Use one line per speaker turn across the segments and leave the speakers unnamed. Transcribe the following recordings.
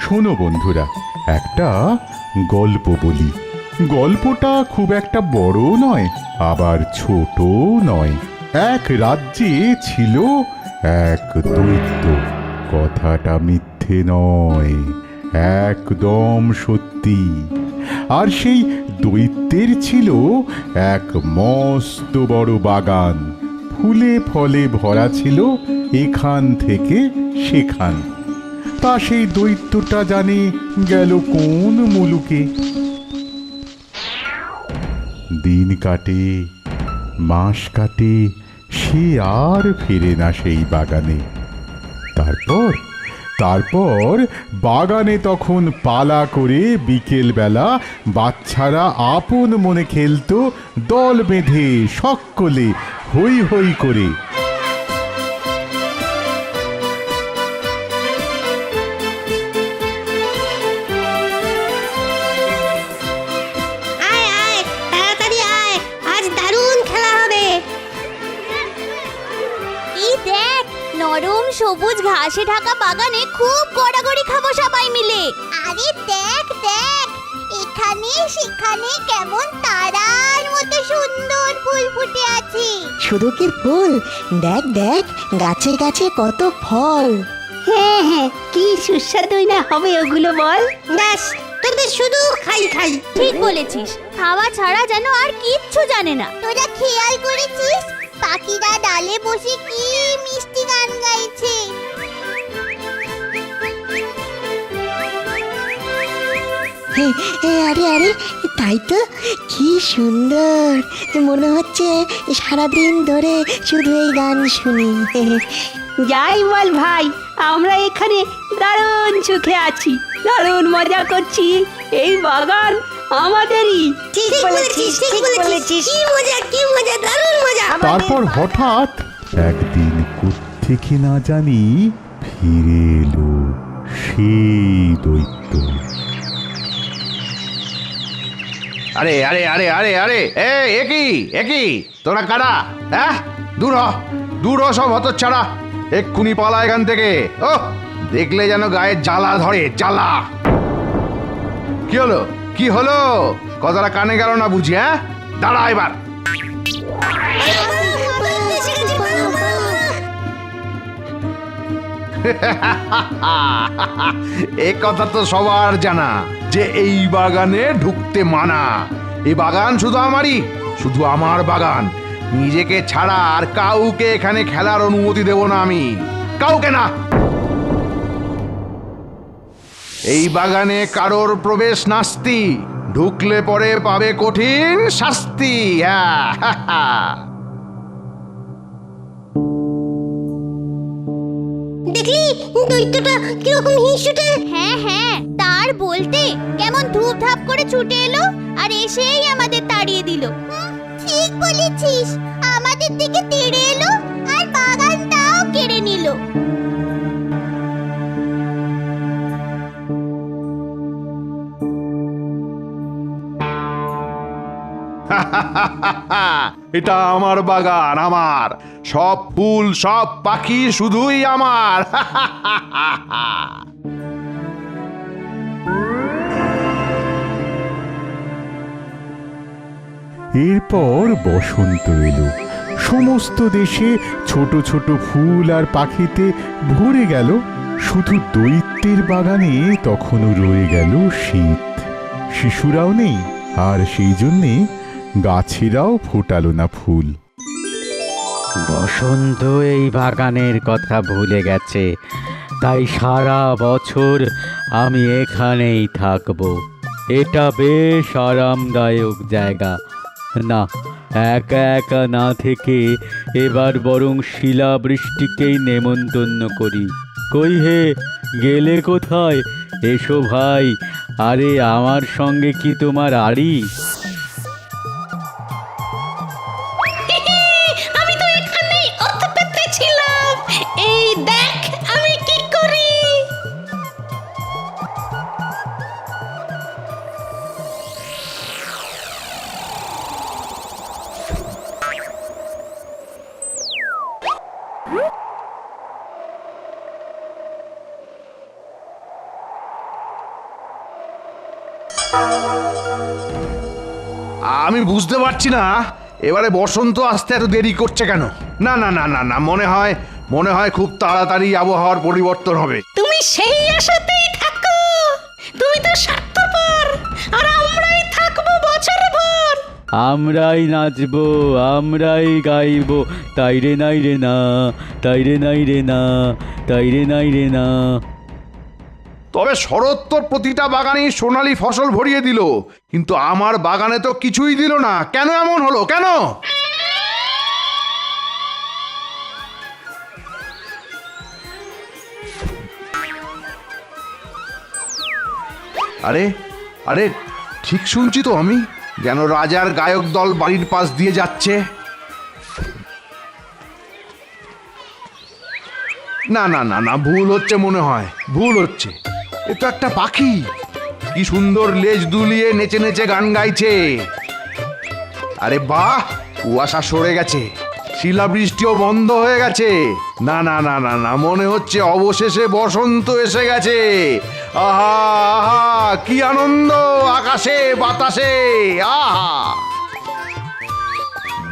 শোনো বন্ধুরা, একটা গল্প বলি। গল্পটা খুব একটা বড় নয়, আবার ছোটও নয়। এক রাজ্যে ছিল এক দৈত্য। কথাটা মিথ্যে নয়, একদম সত্যি। আর সেই দৈত্যের ছিল এক মস্ত বড় বাগান। ফুলে ফলে ভরা ছিল এখান থেকে সেখান। তা সেই দৈত্যটা জানে গেল কোন মুলুকে। দিন কাটে, মাস কাটে, সে আর ফেরে না সেই বাগানে। তারপর বাগানে তখন পালা করে বিকেল বেলা বাচ্চারা আপন মনে খেলতো, দল বেঁধে সকলে হই হই করে।
নরম সবুজ ঘাসে ঢাকা বাগানে খুব গড়াগড়ি খাবো সবাই মিলে।
আরে দেখ দেখ, এখানে সেখানে কেমন তারার মতো সুন্দর ফুল ফুটে আছে।
শুধু কি ফুল, দেখ দেখ গাছে গাছে কত ফল।
হ্যাঁ হ্যাঁ, কি সুস্বাদুই না হবে ওগুলো বল।
ব্যাস, তোদের শুধু খাই খাই।
ঠিক বলেছিস, খাওয়া ছাড়া যেন আর কিচ্ছু জানে না।
তোরা খেয়াল করেছিস পাখিরা ডালে বসে কি মিষ্টি গান গাইছে?
আরে আরে, তাই তো, কি সুন্দর। মনে হচ্ছে সারাদিন ধরে শুধু এই গান শুনি।
যাই বল ভাই, আমরা এখানে দারুণ সুখে আছি, দারুণ মজা করছি। এই বাগান আমাদেরই।
ঠিক বলেছিস, ঠিক বলেছিস। কি মজা, দারুণ মজা।
তারপর হঠাৎ একদিন কোত্থেকে না জানি ফিরে এলো সেই দৈত্য।
আরে আরে আরে আরে আরে, একই তোরা কারা? হ্যাঁ, দূর হ সব হতচ্ছাড়া। এক্ষুনি পালা এখান থেকে। ও দেখলে যেন গায়ে জ্বালা ধরে, জ্বালা। কি হলো কথাটা কানে গেল না বুঝি? হ্যাঁ, দাঁড়া এবার। এ কথা তো সবার জানা যে এই বাগানে ঢুকতে মানা। এই বাগান শুধু আমারই, শুধু আমার বাগান। নিজেকে ছাড়া আর কাউকে এখানে খেলার অনুমতি দেব না আমি, কাউকে না। এই বাগানে কারোর প্রবেশ নাস্তি, ঢুকলে পরে পাবে কঠিন শাস্তি। হ্যাঁ,
দেখলি দৈত্যটা কিরকম হিংসুটে?
হ্যাঁ হ্যাঁ, তার বলতে কেমন ধূপ ধাপ করে ছুটে এলো আর এসেই আমাদের তাড়িয়ে দিল।
ঠিক বলেছিস, আমাদের দিকে তেড়ে এলো আর বাগানটাও কেড়ে নিল।
এটা আমার বাগান, আমার সব ফুল সব পাখি শুধুই আমার।
এরপর বসন্ত এলো। সমস্ত দেশে ছোট ছোট ফুল আর পাখিতে ভরে গেল। শুধু দৈত্যের বাগানে তখনও রয়ে গেল শীত। শিশুরাও নেই, আর সেই জন্যে গাছেরাও ফোটালো না ফুল।
বসন্ত এই বাগানের কথা ভুলে গেছে, তাই সারা বছর আমি এখানেই থাকব। এটা বেশ আরামদায়ক জায়গা। না, একা একা না থেকে এবার বরং শিলাবৃষ্টিকেই নেমন্তন্ন করি। কই হে, গেলে কোথায়? এসো ভাই। আরে আমার সঙ্গে কি তোমার আড়ি?
আমি তো এখানেই অতপেতে ছিলাম। এই দেখ আমি কি করি।
আমি বুঝতে পারছি না এবারে বসন্ত আসতে এত দেরি করছে কেন। না না না না না, মনে হয় খুব তাড়াতাড়ি আবহাওয়ার পরিবর্তন হবে।
তুমি সেই আশাতেই থাকো। তুমি তো স্বার্থপর, আর আমরাই থাকবো বছর ভর।
আমরাই নাচবো, আমরাই গাইবো, তাই রে নাই রে না, তাই রে নাই রে না, তাই রে নাই রে না।
তবে শরৎ তোর প্রতিটা বাগানেই সোনালী ফসল ভরিয়ে দিল, কিন্তু আমার বাগানে তো কিছুই দিল না। কেন এমন হলো, কেন? আরে আরে, ঠিক শুনছি তো আমি, যেন রাজার গায়ক দল বাড়ির পাশ দিয়ে যাচ্ছে। না না না না, ভুল হচ্ছে মনে হয়, ভুল হচ্ছে। এ তো একটা পাখি, কি সুন্দর লেজ দুলিয়ে নেচে নেচে গান গাইছে। আরে বাহ, কুয়াশা সরে গেছে, শিলাবৃষ্টিও বন্ধ হয়ে গেছে। না না না না না, মনে হচ্ছে অবশেষে বসন্ত এসে গেছে। আহা আহা, কি আনন্দ আকাশে বাতাসে। আহা,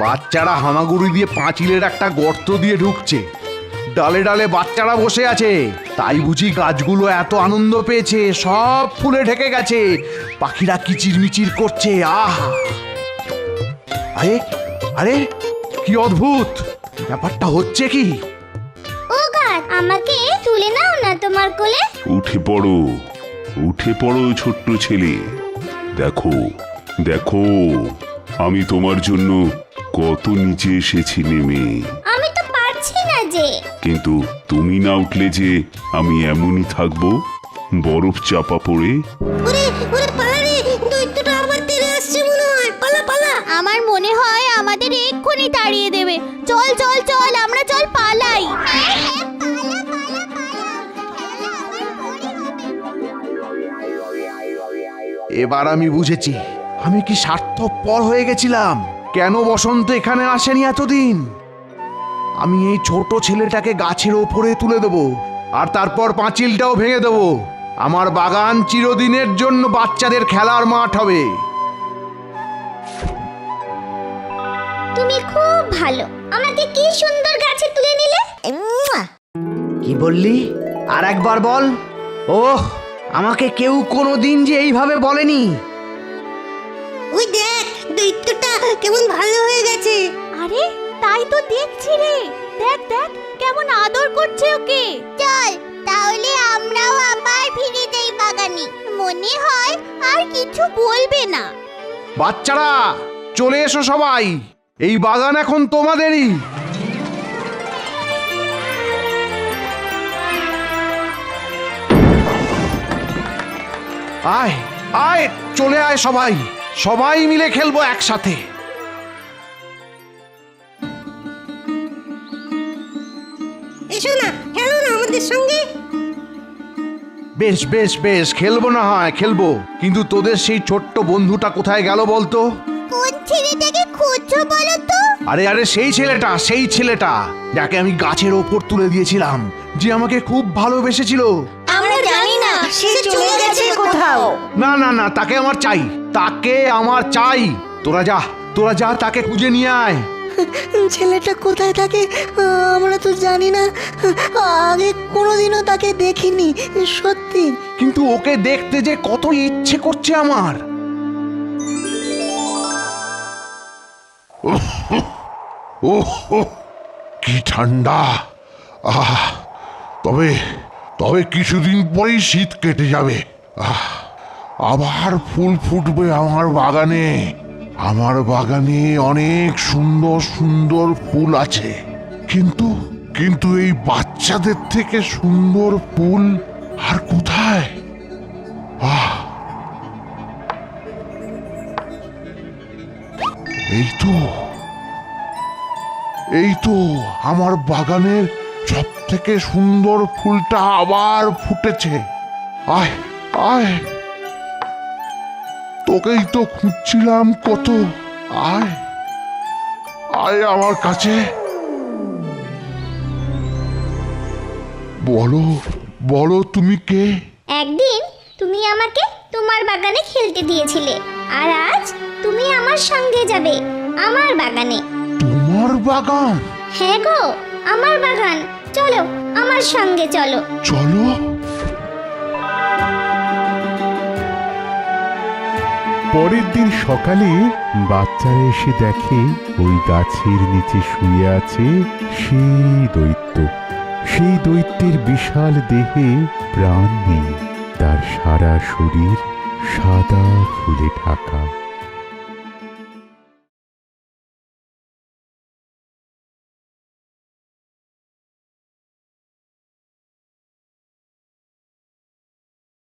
বাচ্চারা হামাগুড়ি দিয়ে পাঁচিলের একটা গর্ত দিয়ে ঢুকছে, ডালে ডালে বাচ্চারা বসে আছে। তাই বুঝি গাছগুলো এত আনন্দ পেয়েছে, সব ফুলে ঢেকে গেছে, পাখিরা কিচিরমিচির করছে। আহা, আরে আরে, কি অদ্ভুত ব্যাপারটা হচ্ছে কি?
ও গাছ, আমাকে তুলে নাও না তোমার কোলে।
উঠে পড়ো, উঠে পড়ো ছোট্ট ছেলে। দেখো দেখো, আমি তোমার জন্য কত নিচে এসেছি নেমে।
আমি তো পারছি না যে।
কিন্তু তুমি না উঠলে যে আমি এমনই থাকবো, বরফ চাপা পড়ে।
ওরে ওরে, পালা রে, দৈত্যটা আবার তেড়ে আসছে মনে হয়। পালা পালা।
আমার মনে হয় আমাদের এক্ষুনি তাড়িয়ে দেবে। চল চল চল, আমরা চল পালাই।
এবার আমি বুঝেছি আমি কি স্বার্থপর হয়ে গেছিলাম। কেন বসন্ত এখানে আসেনি এতদিন? আমি এই ছোট ছেলেটাকে গাছের ওপরে তুলে দেব, আর তারপর পাঁচিলটাও ভেঙে দেব। আমার বাগান চিরদিনের জন্য বাচ্চাদের খেলার মাঠ হবে।
তুমি খুব ভালো, আমাকে কি সুন্দর গাছে তুলে নিলে।
কি বললি? আর একবার বল। ওহ, আমাকে কেউ কোনোদিন যে এইভাবে বলেনি।
ওই দেখ, দৈত্যটা কেমন ভালো হয়ে গেছে।
আরে তাই তো দেখছি রে, দেখ দেখ কেমন আদর করছে ওকে।
চল তাহলে আমরাও আবার ফিরে যাই বাগানে। মনে হয় আর কিছু বলবে না।
বাচ্চারা চলে এসো সবাই, এই বাগান এখন তোমাদেরই। আয় আয়, চলে আয় সবাই, সবাই মিলে খেলবো একসাথে।
এসো না, খেলো না আমাদের সঙ্গে।
বেশ বেশ বেশ, খেলবো না হয় খেলবো, কিন্তু তোদের সেই ছোট্ট বন্ধুটা কোথায় গেল বলতো?
কোন ছেলেটাকে খুঁজছো বলো তো?
আরে আরে, সেই ছেলেটা যাকে আমি গাছের ওপর তুলে দিয়েছিলাম, যে আমাকে খুব ভালোবেসেছিল।
আমরা জানি না, সে চলে গেছে কোথাও।
না না না, তাকে আমার চাই, তাকে আমার চাই। তোরা যা তাকে খুঁজে নিয়ে আয়।
ছেলেটা কোথায় থাকে আমরা তো জানি না, আগে কোনোদিনও তাকে দেখিনি সত্যি।
কিন্তু ওকে দেখতে যে কত ইচ্ছে করছে আমার।
কি ঠান্ডা! তবে কিছুদিন পরেই শীত কেটে যাবে। আবার ফুল ফুটবে আমার বাগানে অনেক সুন্দর সুন্দর ফুল আছে, কিন্তু এই বাচ্চাদের থেকে সুন্দর ফুল আর কোথায়? এই তো আমার বাগানের সব থেকে সুন্দর ফুলটা আবার ফুটেছে। আয় আয়, তোকেই তো খুঁজছিলাম কত। আয় আয় আমার কাছে। বলো তুমি কে?
একদিন তুমি আমাকে তোমার বাগানে খেলতে দিয়েছিলে, আর আজ তুমি আমার সঙ্গে যাবে আমার বাগানে।
তোমার বাগান?
হ্যাঁ গো, আমার বাগান। চলো, আমার সঙ্গে চলো।
চলো।
পরের দিন সকালে বাচ্চারা এসে দেখে ওই গাছের নিচে শুয়ে আছে সেই দৈত্য। সেই দৈত্যের বিশাল দেহে প্রাণ নেই, তার সারা শরীর সাদা ফুলে ঢাকা।